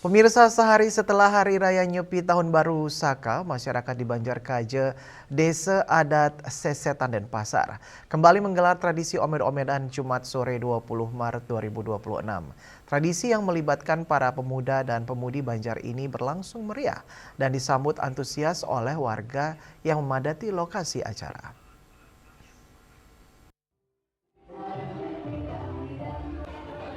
Pemirsa, sehari setelah Hari Raya Nyepi Tahun Baru Saka, masyarakat di Banjarkaje, Desa Adat Sesetan Denpasar, kembali menggelar tradisi omed-omedan Jumat sore 20 Maret 2026. Tradisi yang melibatkan para pemuda dan pemudi Banjar ini berlangsung meriah dan disambut antusias oleh warga yang memadati lokasi acara.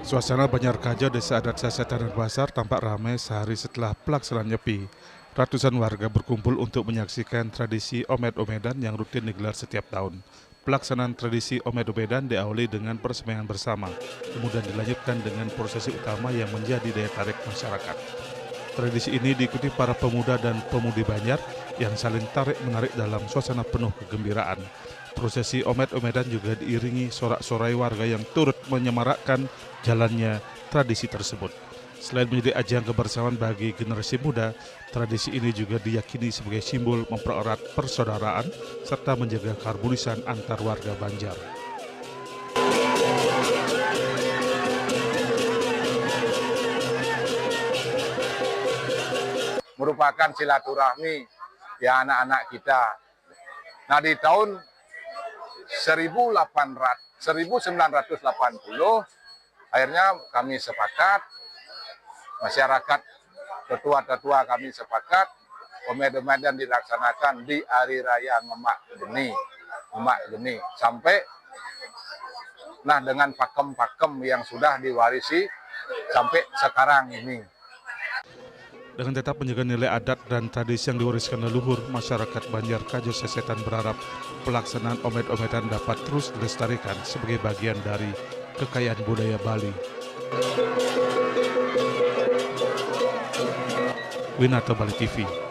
Suasana Banjarkaje, Desa Adat Sesetan Denpasar tampak ramai sehari setelah pelaksanaan Nyepi. Ratusan warga berkumpul untuk menyaksikan tradisi omed-omedan yang rutin digelar setiap tahun. Pelaksanaan tradisi omed-omedan diawali dengan persembahyaan bersama, kemudian dilanjutkan dengan prosesi utama yang menjadi daya tarik masyarakat. Tradisi ini diikuti para pemuda dan pemudi Banjar yang saling tarik-menarik dalam suasana penuh kegembiraan. Prosesi omed-omedan juga diiringi sorak-sorai warga yang turut menyemarakkan jalannya tradisi tersebut. Selain menjadi ajang kebersamaan bagi generasi muda, tradisi ini juga diyakini sebagai simbol mempererat persaudaraan serta menjaga keharmonisan antar warga Banjar. Merupakan silaturahmi ya anak-anak kita. Nah, di tahun 1980 akhirnya kami sepakat, masyarakat tetua-tetua kami sepakat, omed-omedan dilaksanakan di Hari Raya Ngemak Geni sampai dengan pakem-pakem yang sudah diwarisi sampai sekarang ini. Dengan tetap menjaga nilai adat dan tradisi yang diwariskan leluhur, masyarakat Banjarkaje Sesetan berharap pelaksanaan omed-omedan dapat terus dilestarikan sebagai bagian dari kekayaan budaya Bali. Winata Bali TV.